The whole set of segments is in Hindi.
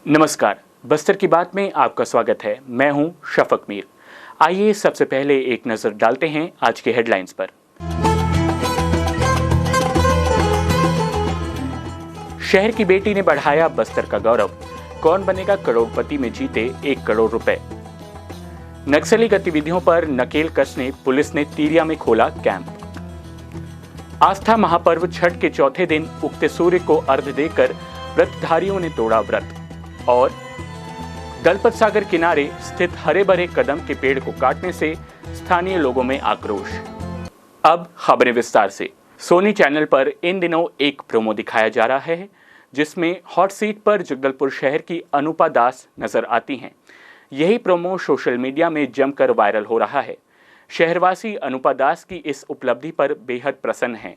नमस्कार, बस्तर की बात में आपका स्वागत है। मैं हूं शफक मीर। आइए सबसे पहले एक नजर डालते हैं आज के हेडलाइंस पर। शहर की बेटी ने बढ़ाया बस्तर का गौरव, कौन बनेगा करोड़पति में जीते 1 करोड़ रुपए। नक्सली गतिविधियों पर नकेल कसने पुलिस ने तिरिया में खोला कैंप। आस्था महापर्व छठ के चौथे दिन उगते सूर्य को अर्घ्य देकर व्रतधारियों ने तोड़ा व्रत। और दलपत सागर किनारे स्थित हरे भरे कदम के पेड़ को काटने से स्थानीय लोगों में आक्रोश। अब खबरें विस्तार से। सोनी चैनल पर इन दिनों एक प्रोमो दिखाया जा रहा है जिसमें हॉट सीट पर जगदलपुर शहर की अनुपा दास नजर आती हैं। यही प्रोमो सोशल मीडिया में जमकर वायरल हो रहा है। शहरवासी अनुपा दास की इस उपलब्धि पर बेहद प्रसन्न हैं।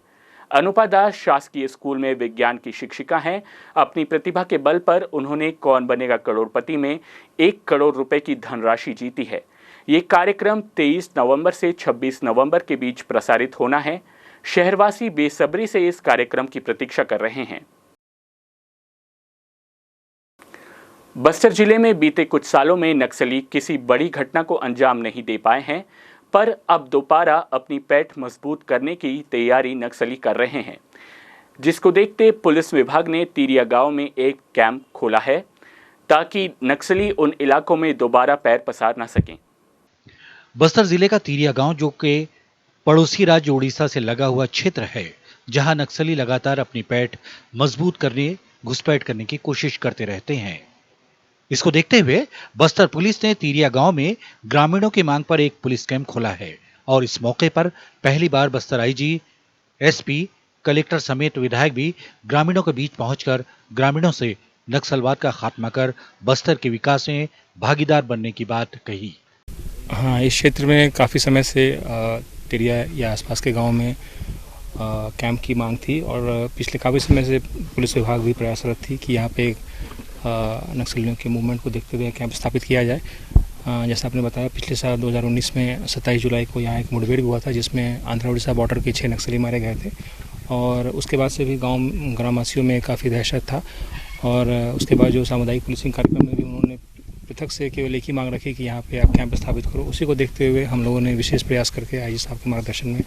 अनुपा दास शासकीय स्कूल में विज्ञान की शिक्षिका हैं। अपनी प्रतिभा के बल पर उन्होंने कौन बनेगा करोड़पति में 1 करोड़ रुपए की धनराशि जीती है। ये कार्यक्रम 23 नवंबर से 26 नवंबर के बीच प्रसारित होना है। शहरवासी बेसब्री से इस कार्यक्रम की प्रतीक्षा कर रहे हैं। बस्तर जिले में बीते कुछ सालों में नक्सली किसी बड़ी घटना को अंजाम नहीं दे पाए हैं, पर अब दोबारा अपनी पैठ मजबूत करने की तैयारी नक्सली कर रहे हैं, जिसको देखते पुलिस विभाग ने तिरिया गांव में एक कैंप खोला है ताकि नक्सली उन इलाकों में दोबारा पैर पसार न सकें। बस्तर जिले का तिरिया गांव जो कि पड़ोसी राज्य उड़ीसा से लगा हुआ क्षेत्र है, जहां नक्सली लगातार अपनी पैठ मजबूत करने घुसपैठ करने की कोशिश करते रहते हैं। इसको देखते हुए बस्तर पुलिस ने तिरिया गांव में ग्रामीणों की मांग पर एक पुलिस कैंप खोला है और इस मौके पर पहली बार बस्तर आईजी, एसपी, कलेक्टर समेत विधायक भी ग्रामीणों के बीच पहुंचकर ग्रामीणों से नक्सलवाद का खात्मा कर बस्तर के विकास में भागीदार बनने की बात कही। हाँ, इस क्षेत्र में काफ़ी समय से तिरिया या आसपास के गांव में कैंप की मांग थी और पिछले काफ़ी समय से पुलिस विभाग भी प्रयासरत थी कि यहाँ पे नक्सलियों के मूवमेंट को देखते हुए कैंप स्थापित किया जाए। जैसा आपने बताया, पिछले साल 2019 में 27 जुलाई को यहाँ एक मुठभेड़ हुआ था जिसमें आंध्र उड़ीसा बॉर्डर के 6 नक्सली मारे गए थे और उसके बाद से भी ग्रामवासियों में काफ़ी दहशत था। और उसके बाद जो सामुदायिक पुलिसिंग कार्यक्रम में भी उन्होंने पृथक से केवल एक ही मांग रखी कि यहाँ पे आप कैंप स्थापित करो। उसी को देखते हुए हम लोगों ने विशेष प्रयास करके आईजी साहब के मार्गदर्शन में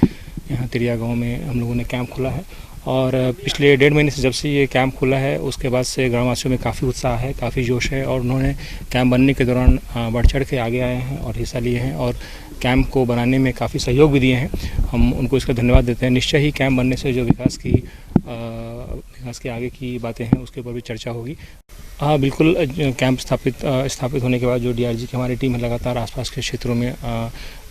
यहाँ तिरिया गाँव में हम लोगों ने कैंप खोला है। और पिछले 1.5 महीने से जब से ये कैंप खुला है उसके बाद से ग्रामवासियों में काफ़ी उत्साह है, काफ़ी जोश है और उन्होंने कैंप बनने के दौरान बढ़ चढ़ के आगे आए हैं और हिस्सा लिए हैं और कैंप को बनाने में काफ़ी सहयोग भी दिए हैं। हम उनको इसका धन्यवाद देते हैं। निश्चय ही कैंप बनने से जो विकास के आगे की बातें हैं उसके ऊपर भी चर्चा होगी। हाँ बिल्कुल, कैंप स्थापित होने के बाद जो डीआरजी की हमारी टीम है लगातार आसपास के क्षेत्रों में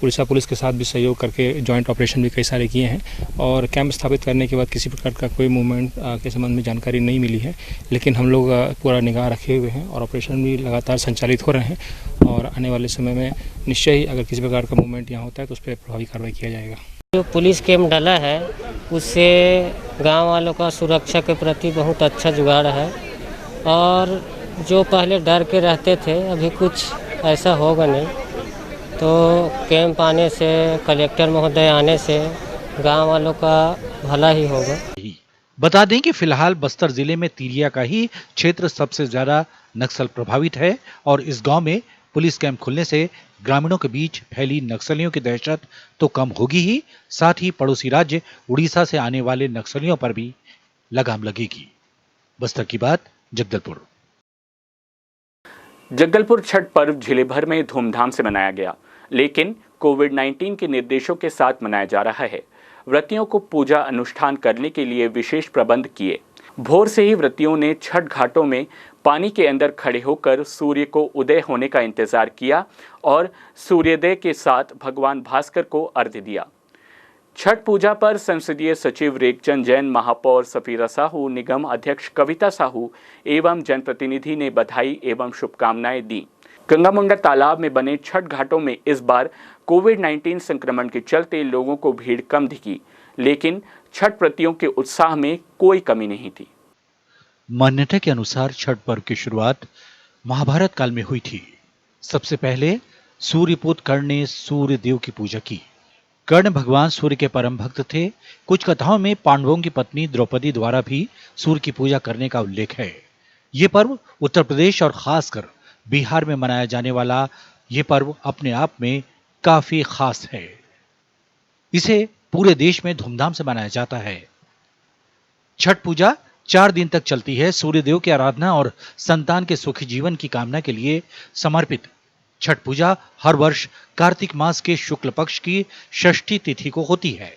उड़ीसा पुलिस के साथ भी सहयोग करके जॉइंट ऑपरेशन भी कई सारे किए हैं और कैंप स्थापित करने के बाद किसी प्रकार का कोई मूवमेंट के संबंध में जानकारी नहीं मिली है, लेकिन हम लोग पूरा निगाह रखे हुए हैं और ऑपरेशन भी लगातार संचालित हो रहे हैं और आने वाले समय में निश्चय ही अगर किसी प्रकार का मूवमेंट यहाँ होता है तो उस पर प्रभावी कार्रवाई किया जाएगा। जो पुलिस कैंप डाला है उससे गांव वालों का सुरक्षा के प्रति बहुत अच्छा जुगाड़ है और जो पहले डर के रहते थे अभी कुछ ऐसा होगा नहीं। तो कैंप आने से, कलेक्टर महोदय आने से गांव वालों का भला ही होगा। बता दें कि फिलहाल बस्तर जिले में तिरिया का ही क्षेत्र सबसे ज्यादा नक्सल प्रभावित है और इस गांव में पुलिस कैंप खुलने से ग्रामीणों के बीच फैली नक्सलियों की दहशत तो कम होगी ही, साथ ही पड़ोसी राज्य उड़ीसा से आने वाले नक्सलियों पर भी लगाम लगेगी। बस्तर की बात, जगदलपुर। जगदलपुर छठ पर्व जिले भर में धूमधाम से मनाया गया, लेकिन कोविड-19 के निर्देशों के साथ मनाया जा रहा है। व्रतियों को पूजा अनुष्ठान करने के लिए विशेष प्रबंध किए। भोर से ही व्रतियों ने छठ घाटों में पानी के अंदर खड़े होकर सूर्य को उदय होने का इंतजार किया और सूर्योदय के साथ भगवान भास्कर को अर्घ्य दिया। छठ पूजा पर संसदीय सचिव रेखचंद जैन, महापौर सफीरा साहू, निगम अध्यक्ष कविता साहू एवं जनप्रतिनिधि ने बधाई एवं शुभकामनाएं दी। गंगामुंडा तालाब में बने छठ घाटों में इस बार कोविड-19 संक्रमण के चलते लोगों को भीड़ कम दिखी, लेकिन छठ व्रतियों के उत्साह में कोई कमी नहीं थी। मान्यता के अनुसार छठ पर्व की शुरुआत महाभारत काल में हुई थी। सबसे पहले सूर्यपुत्र कर्ण ने सूर्य देव की पूजा की। कर्ण भगवान सूर्य के परम भक्त थे। कुछ कथाओं में पांडवों की पत्नी द्रौपदी द्वारा भी सूर्य की पूजा करने का उल्लेख है। ये पर्व उत्तर प्रदेश और खासकर बिहार में मनाया जाने वाला ये पर्व अपने आप में काफी खास है। इसे पूरे देश में धूमधाम से मनाया जाता है। छठ पूजा 4 दिन तक चलती है। सूर्यदेव की आराधना और संतान के सुखी जीवन की कामना के लिए समर्पित छठ पूजा हर वर्ष कार्तिक मास के शुक्ल पक्ष की षष्ठी तिथि को होती है।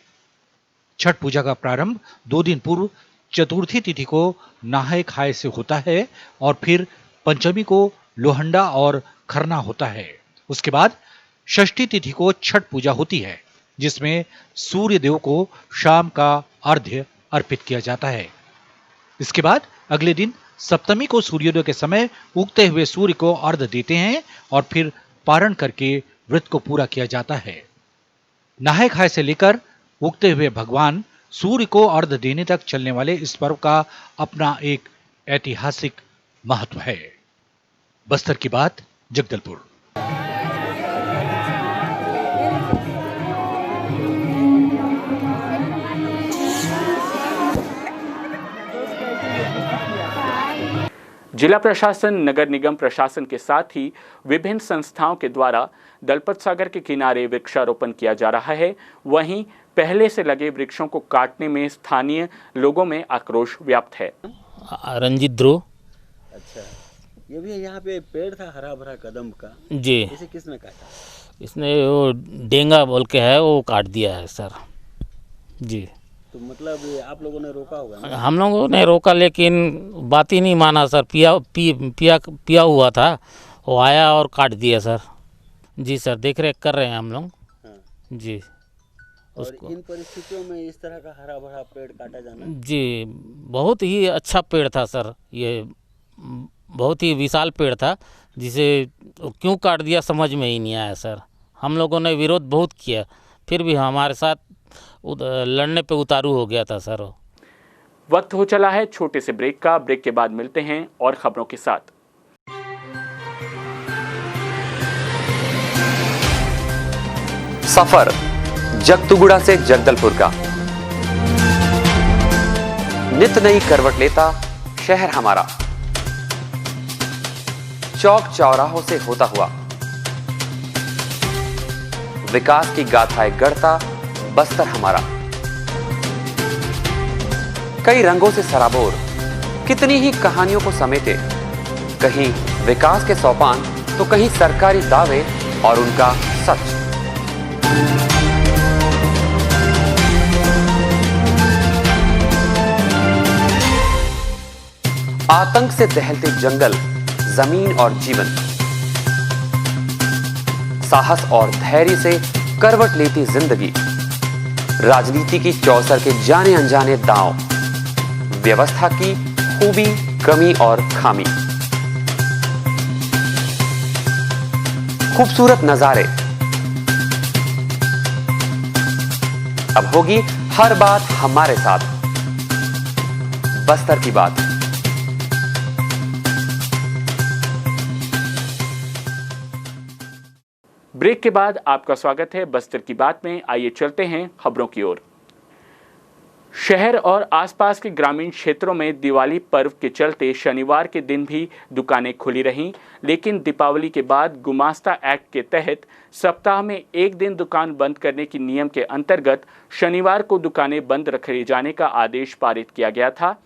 छठ पूजा का प्रारंभ 2 दिन पूर्व चतुर्थी तिथि को नहाय खाए से होता है और फिर पंचमी को लोहंडा और खरना होता है। उसके बाद षष्ठी तिथि को छठ पूजा होती है, जिसमें सूर्य देव को शाम का अर्घ्य अर्पित किया जाता है। इसके बाद अगले दिन सप्तमी को सूर्योदय के समय उगते हुए सूर्य को अर्घ्य देते हैं और फिर पारण करके व्रत को पूरा किया जाता है। नहाय खाए से लेकर उगते हुए भगवान सूर्य को अर्घ्य देने तक चलने वाले इस पर्व का अपना एक ऐतिहासिक महत्व है। बस्तर की बात, जगदलपुर। जिला प्रशासन, नगर निगम प्रशासन के साथ ही विभिन्न संस्थाओं के द्वारा दलपत सागर के किनारे वृक्षारोपण किया जा रहा है। वहीं पहले से लगे वृक्षों को काटने में स्थानीय लोगों में आक्रोश व्याप्त है। रंजीत ध्रुव। अच्छा, ये भी यहाँ पे पेड़ था हरा भरा कदम का जी, इसे किसने काटा? इसने वो डेंगा बोल के है वो काट दिया है सर जी। तो मतलब ये आप लोगों ने रोका होगा ना? हम लोगों ने रोका लेकिन बात ही नहीं माना सर। पिया हुआ था, वो आया और काट दिया सर जी। सर देख रेख कर रहे हैं हम लोग। हाँ। जी। और इन परिस्थितियों में इस तरह का हरा भरा पेड़ काटा जाना जी, बहुत ही अच्छा पेड़ था सर। ये बहुत ही विशाल पेड़ था, जिसे क्यों काट दिया समझ में ही नहीं आया सर। हम लोगों ने विरोध बहुत किया, फिर भी हमारे साथ लड़ने पे उतारू हो गया था सर। वक्त हो चला है छोटे से ब्रेक का। ब्रेक के बाद मिलते हैं और खबरों के साथ। सफर जगतुगुड़ा से जगदलपुर का नित नई करवट लेता शहर हमारा, चौक चौराहों से होता हुआ विकास की गाथाएं गढ़ता बस्तर हमारा। कई रंगों से सराबोर कितनी ही कहानियों को समेटे, कहीं विकास के सोपान तो कहीं सरकारी दावे और उनका सच। आतंक से दहलते जंगल, जमीन और जीवन, साहस और धैर्य से करवट लेती जिंदगी, राजनीति की चौसर के जाने अनजाने दांव, व्यवस्था की खूबी, कमी और खामी, खूबसूरत नजारे। अब होगी हर बात हमारे साथ, बस्तर की बात। ब्रेक के बाद आपका स्वागत है बस्तर की बात में। आइए चलते हैं खबरों की ओर। शहर और आसपास के ग्रामीण क्षेत्रों में दिवाली पर्व के चलते शनिवार के दिन भी दुकानें खुली रहीं, लेकिन दीपावली के बाद गुमास्ता एक्ट के तहत सप्ताह में एक दिन दुकान बंद करने की नियम के अंतर्गत शनिवार को दुकानें बंद रखे जाने का आदेश पारित किया गया था।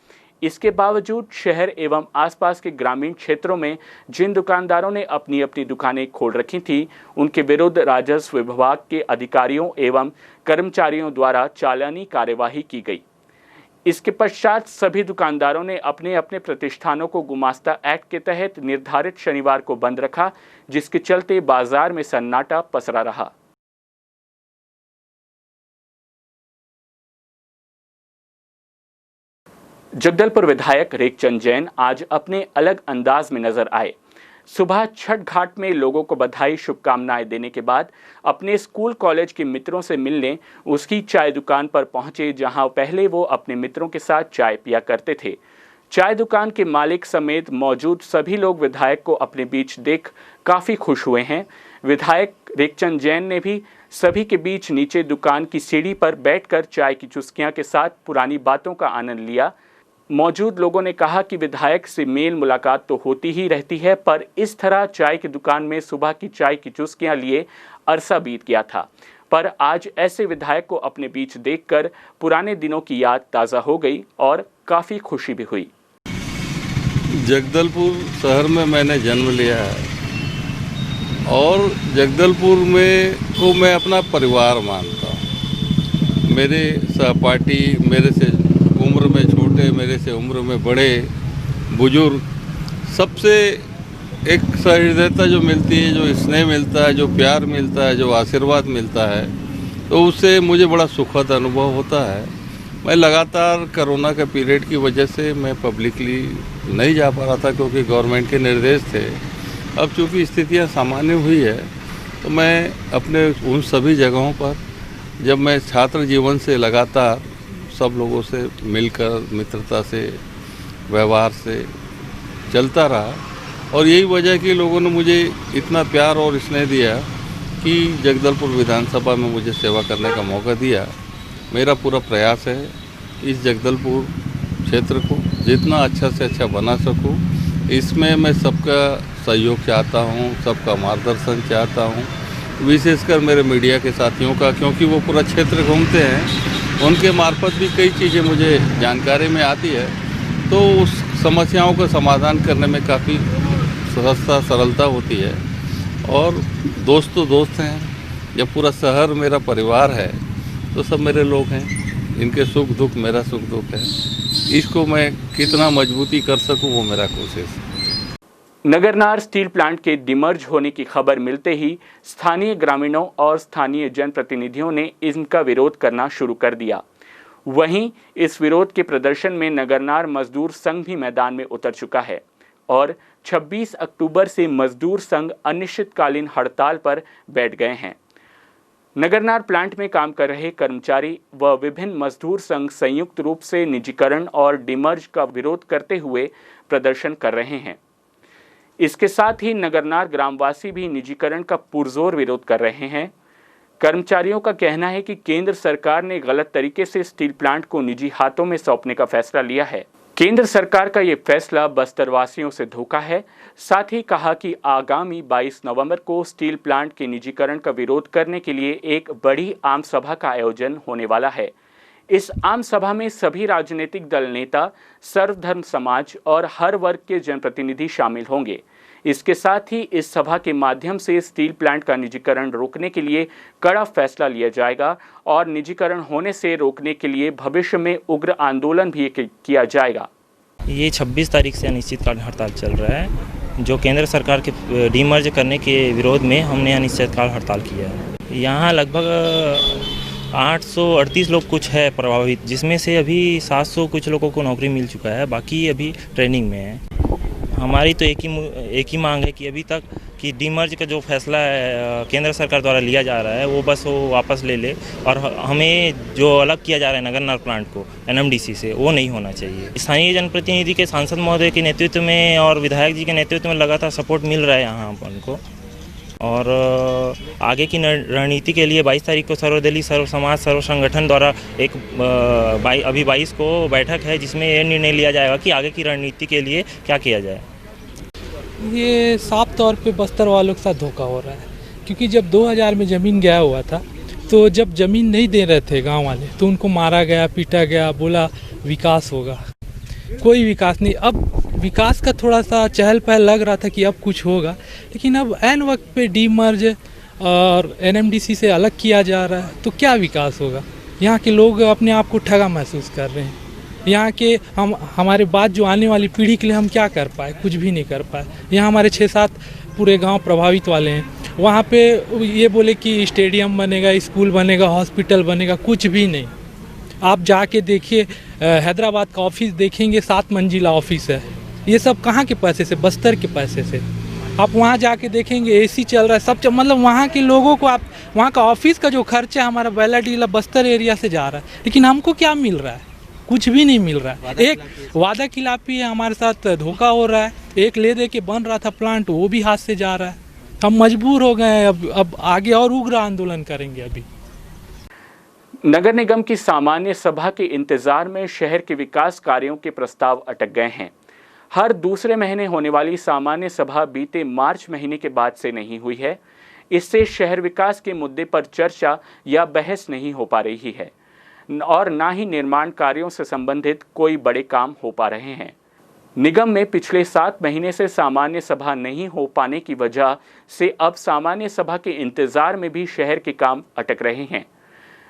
इसके बावजूद शहर एवं आसपास के ग्रामीण क्षेत्रों में जिन दुकानदारों ने अपनी अपनी दुकानें खोल रखी थी, उनके विरुद्ध राजस्व विभाग के अधिकारियों एवं कर्मचारियों द्वारा चालानी कार्यवाही की गई। इसके पश्चात सभी दुकानदारों ने अपने अपने प्रतिष्ठानों को गुमास्ता एक्ट के तहत निर्धारित शनिवार को बंद रखा, जिसके चलते बाजार में सन्नाटा पसरा रहा। जगदलपुर विधायक रेखचंद जैन आज अपने अलग अंदाज में नजर आए। सुबह छठ घाट में लोगों को बधाई शुभकामनाएं देने के बाद अपने स्कूल कॉलेज के मित्रों से मिलने उसकी चाय दुकान पर पहुंचे, जहां पहले वो अपने मित्रों के साथ चाय पिया करते थे। चाय दुकान के मालिक समेत मौजूद सभी लोग विधायक को अपने बीच देख काफी खुश हुए हैं। विधायक रेखचंद जैन ने भी सभी के बीच नीचे दुकान की सीढ़ी पर बैठकर चाय की चुस्कियां के साथ पुरानी बातों का आनंद लिया। मौजूद लोगों ने कहा कि विधायक से मेल मुलाकात तो होती ही रहती है, पर इस तरह चाय की दुकान में सुबह की चाय की चुस्कियां लिए अरसा बीत गया था। पर आज ऐसे विधायक को अपने बीच देखकर पुराने दिनों की याद ताज़ा हो गई और काफ़ी खुशी भी हुई। जगदलपुर शहर में मैंने जन्म लिया है और जगदलपुर में को मैं अपना परिवार मानता हूँ। मेरे सहपाठी, मेरे से उम्र में छोटे, मेरे से उम्र में बड़े, बुजुर्ग, सबसे एक सहृदयता जो मिलती है, जो स्नेह मिलता है, जो प्यार मिलता है, जो आशीर्वाद मिलता है, तो उससे मुझे बड़ा सुखद अनुभव होता है। मैं लगातार कोरोना के पीरियड की वजह से मैं पब्लिकली नहीं जा पा रहा था क्योंकि गवर्नमेंट के निर्देश थे। अब चूँकि स्थितियाँ सामान्य हुई है तो मैं अपने उन सभी जगहों पर, जब मैं छात्र जीवन से लगातार सब लोगों से मिलकर मित्रता से, व्यवहार से चलता रहा और यही वजह कि लोगों ने मुझे इतना प्यार और स्नेह दिया कि जगदलपुर विधानसभा में मुझे सेवा करने का मौका दिया। मेरा पूरा प्रयास है इस जगदलपुर क्षेत्र को जितना अच्छा से अच्छा बना सकूं। इसमें मैं सबका सहयोग चाहता हूं, सबका मार्गदर्शन चाहता हूं, विशेषकर मेरे मीडिया के साथियों का, क्योंकि वो पूरा क्षेत्र घूमते हैं। उनके मार्फत भी कई चीज़ें मुझे जानकारी में आती है, तो उस समस्याओं का समाधान करने में काफ़ी सहजता, सरलता होती है। और दोस्त तो दोस्त हैं, जब पूरा शहर मेरा परिवार है तो सब मेरे लोग हैं। इनके सुख दुख मेरा सुख दुख है। इसको मैं कितना मजबूती कर सकूं वो मेरा कोशिश है। नगरनार स्टील प्लांट के डिमर्ज होने की खबर मिलते ही स्थानीय ग्रामीणों और स्थानीय जनप्रतिनिधियों ने इनका विरोध करना शुरू कर दिया। वहीं इस विरोध के प्रदर्शन में नगरनार मजदूर संघ भी मैदान में उतर चुका है और 26 अक्टूबर से मजदूर संघ अनिश्चितकालीन हड़ताल पर बैठ गए हैं। नगरनार प्लांट में काम कर रहे कर्मचारी व विभिन्न मजदूर संघ संयुक्त रूप से निजीकरण और डिमर्ज का विरोध करते हुए प्रदर्शन कर रहे हैं। इसके साथ ही नगरनार ग्रामवासी भी निजीकरण का पुरजोर विरोध कर रहे हैं। कर्मचारियों का कहना है कि केंद्र सरकार ने गलत तरीके से स्टील प्लांट को निजी हाथों में सौंपने का फैसला लिया है। केंद्र सरकार का ये फैसला बस्तरवासियों से धोखा है। साथ ही कहा कि आगामी 22 नवंबर को स्टील प्लांट के निजीकरण का विरोध करने के लिए एक बड़ी आम सभा का आयोजन होने वाला है। इस आम सभा में सभी राजनीतिक दल नेता, सर्वधर्म समाज और हर वर्ग के जनप्रतिनिधि शामिल होंगे। इसके साथ ही इस सभा के माध्यम से स्टील प्लांट का निजीकरण रोकने के लिए कड़ा फैसला लिया जाएगा और निजीकरण होने से रोकने के लिए भविष्य में उग्र आंदोलन भी किया जाएगा। ये 26 तारीख से अनिश्चितकालीन हड़ताल चल रहा है, जो केंद्र सरकार के डीमर्ज करने के विरोध में हमने अनिश्चितकाल हड़ताल किया है। यहाँ लगभग 838 लोग कुछ है प्रभावित, जिसमें से अभी 700 कुछ लोगों को नौकरी मिल चुका है, बाकी अभी ट्रेनिंग में है। हमारी तो एक ही मांग है कि अभी तक कि डीमर्ज का जो फैसला है केंद्र सरकार द्वारा लिया जा रहा है वो बस वो वापस ले ले और हमें जो अलग किया जा रहा है नगरनार प्लांट को एनएमडीसी से, वो नहीं होना चाहिए। स्थानीय जनप्रतिनिधि के सांसद महोदय के नेतृत्व में और विधायक जी के नेतृत्व में लगातार सपोर्ट मिल रहा है यहाँ अपन को। और आगे की रणनीति के लिए 22 तारीख को सर्वदलीय सर्व समाज सर्व संगठन द्वारा एक अभी 22 को बैठक है, जिसमें ये निर्णय लिया जाएगा कि आगे की रणनीति के लिए क्या किया जाए। ये साफ तौर पे बस्तर वालों के साथ धोखा हो रहा है, क्योंकि जब 2000 में ज़मीन गया हुआ था तो जब ज़मीन नहीं दे रहे थे गांव वाले तो उनको मारा गया, पीटा गया, बोला विकास होगा। कोई विकास नहीं। अब विकास का थोड़ा सा चहल पहल लग रहा था कि अब कुछ होगा, लेकिन अब ऐन वक्त पे डीमर्ज और एनएमडीसी से अलग किया जा रहा है तो क्या विकास होगा। यहाँ के लोग अपने आप को ठगा महसूस कर रहे हैं। यहाँ के हमारे बाद जो आने वाली पीढ़ी के लिए हम क्या कर पाए, कुछ भी नहीं कर पाए। यहाँ हमारे 6-7 पूरे गांव प्रभावित वाले हैं। वहाँ पे ये बोले कि स्टेडियम बनेगा, स्कूल बनेगा, हॉस्पिटल बनेगा, कुछ भी नहीं। आप जाके देखिए, हैदराबाद का ऑफिस देखेंगे, 7 मंजिला ऑफिस है। ये सब कहाँ के पैसे से? बस्तर के पैसे से। आप वहाँ जाके देखेंगे एसी चल रहा है, सब मतलब वहाँ के लोगों को आप वहाँ का ऑफिस का जो खर्चा हमारा बैलाडीला बस्तर एरिया से जा रहा है, लेकिन हमको क्या मिल रहा है? कुछ भी नहीं मिल रहा है। एक वादा खिलाफी है, हमारे साथ धोखा हो रहा है। एक ले दे के बन रहा था प्लांट, वो भी हाथ से जा रहा है। हम मजबूर हो गए हैं, अब आगे और उग्र आंदोलन करेंगे। अभी नगर निगम की सामान्य सभा के इंतजार में शहर के विकास कार्यों के प्रस्ताव अटक गए हैं। हर दूसरे महीने होने वाली सामान्य सभा बीते मार्च महीने के बाद से नहीं हुई है। इससे शहर विकास के मुद्दे पर चर्चा या बहस नहीं हो पा रही है और ना ही निर्माण कार्यों से संबंधित कोई बड़े काम हो पा रहे हैं। निगम में पिछले 7 महीने से सामान्य सभा नहीं हो पाने की वजह से अब सामान्य सभा के इंतजार में भी शहर के काम अटक रहे हैं।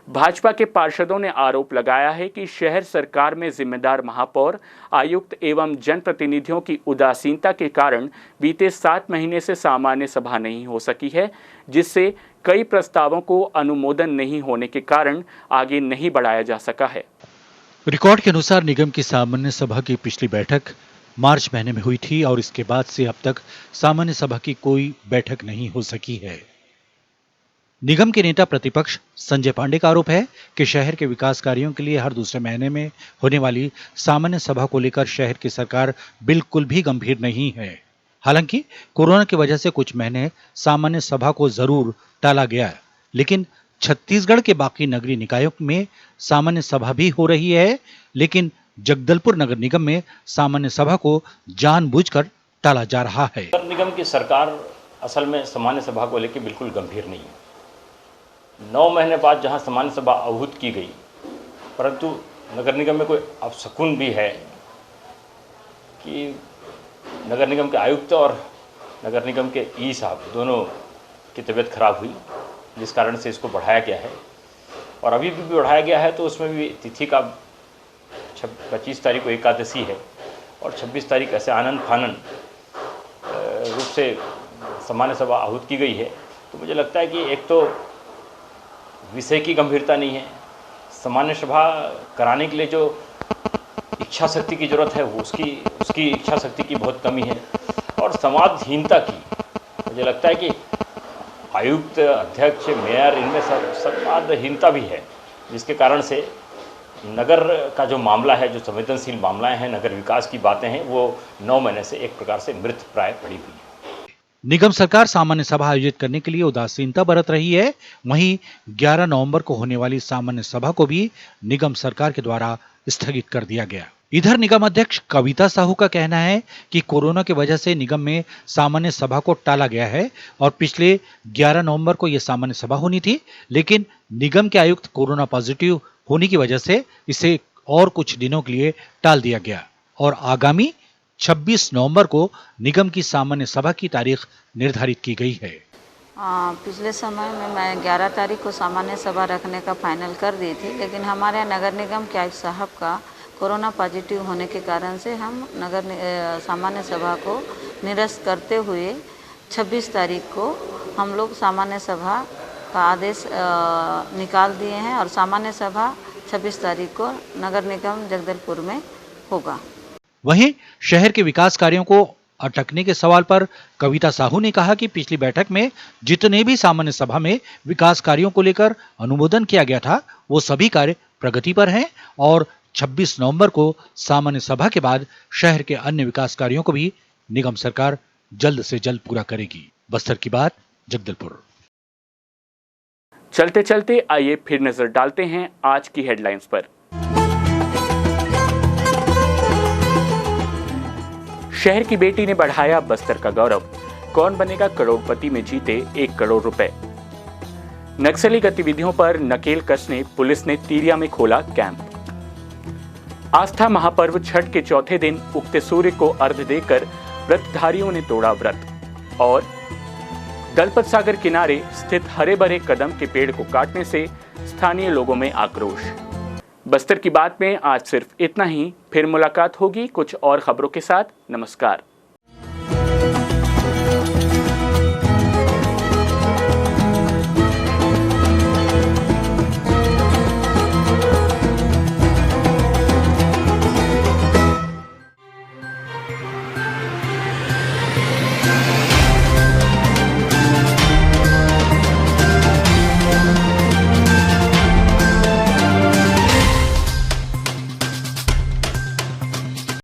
भाजपा के पार्षदों ने आरोप लगाया है कि शहर सरकार में जिम्मेदार महापौर, आयुक्त एवं जनप्रतिनिधियों की उदासीनता के कारण बीते 7 महीने से सामान्य सभा नहीं हो सकी है, जिससे कई प्रस्तावों को अनुमोदन नहीं होने के कारण आगे नहीं बढ़ाया जा सका है। रिकॉर्ड के अनुसार निगम की सामान्य सभा की पिछली बैठक मार्च महीने में हुई थी और इसके बाद से अब तक सामान्य सभा की कोई बैठक नहीं हो सकी है। निगम के नेता प्रतिपक्ष संजय पांडे का आरोप है कि शहर के विकास कार्यों के लिए हर दूसरे महीने में होने वाली सामान्य सभा को लेकर शहर की सरकार बिल्कुल भी गंभीर नहीं है। हालांकि कोरोना की वजह से कुछ महीने सामान्य सभा को जरूर टाला गया, लेकिन छत्तीसगढ़ के बाकी नगरीय निकायों में सामान्य सभा भी हो रही है, लेकिन जगदलपुर नगर निगम में सामान्य सभा को जानबूझकर टाला जा रहा है। नगर निगम की सरकार असल में सामान्य सभा को लेकर बिल्कुल गंभीर नहीं है। 9 महीने बाद जहां सामान्य सभा आहूत की गई, परंतु नगर निगम में कोई अपशकुन भी है कि नगर निगम के आयुक्त और नगर निगम के ई साहब दोनों की तबीयत खराब हुई, जिस कारण से इसको बढ़ाया गया है। और अभी भी बढ़ाया गया है तो उसमें भी तिथि का 25 तारीख को एकादशी है और 26 तारीख ऐसे आनंद फानन रूप से सामान्य सभा आहूत की गई है। तो मुझे लगता है कि एक तो विषय की गंभीरता नहीं है, सामान्य सभा कराने के लिए जो इच्छा शक्ति की जरूरत है वो उसकी इच्छा शक्ति की बहुत कमी है, और संवादहीनता की मुझे लगता है कि आयुक्त, अध्यक्ष, मेयर, इनमें संवादहीनता भी है, जिसके कारण से नगर का जो मामला है, जो संवेदनशील मामलाएं हैं, नगर विकास की बातें हैं, वो 9 महीने से एक प्रकार से मृत प्राय पड़ी हुई है। निगम सरकार सामान्य सभा आयोजित करने के लिए उदासीनता बरत रही है। वहीं 11 नवंबर को होने वाली सामान्य सभा को भी निगम सरकार के द्वारा स्थगित कर दिया गया। इधर निगम अध्यक्ष कविता साहू का कहना है कि कोरोना की वजह से निगम में सामान्य सभा को टाला गया है और पिछले 11 नवंबर को यह सामान्य सभा होनी थी, लेकिन निगम के आयुक्त कोरोना पॉजिटिव होने की वजह से इसे और कुछ दिनों के लिए टाल दिया गया और आगामी 26 नवंबर को निगम की सामान्य सभा की तारीख निर्धारित की गई है। पिछले समय में मैं 11 तारीख को सामान्य सभा रखने का फाइनल कर दी थी, लेकिन हमारे नगर निगम के आयुक्त साहब का कोरोना पॉजिटिव होने के कारण से हम सामान्य सभा को निरस्त करते हुए 26 तारीख को हम लोग सामान्य सभा का आदेश निकाल दिए हैं और सामान्य सभा 26 तारीख को नगर निगम जगदलपुर में होगा। वहीं शहर के विकास कार्यों को अटकने के सवाल पर कविता साहू ने कहा कि पिछली बैठक में जितने भी सामान्य सभा में विकास कार्यों को लेकर अनुमोदन किया गया था, वो सभी कार्य प्रगति पर हैं और 26 नवंबर को सामान्य सभा के बाद शहर के अन्य विकास कार्यों को भी निगम सरकार जल्द से जल्द पूरा करेगी। बस्तर की बात, जगदलपुर। चलते चलते आइए फिर नजर डालते हैं आज की हेडलाइंस पर। शहर की बेटी ने बढ़ाया बस्तर का गौरव, कौन बनेगा करोड़पति में जीते 1 करोड़ रुपए। नक्सली गतिविधियों पर नकेल कसने पुलिस ने तीरिया में खोला कैंप। आस्था महापर्व छठ के चौथे दिन उगते सूर्य को अर्घ्य देकर व्रतधारियों ने तोड़ा व्रत। और दलपत सागर किनारे स्थित हरे भरे कदम के पेड़ को काटने से स्थानीय लोगों में आक्रोश। बस्तर की बात में आज सिर्फ इतना ही। फिर मुलाकात होगी कुछ और खबरों के साथ। नमस्कार।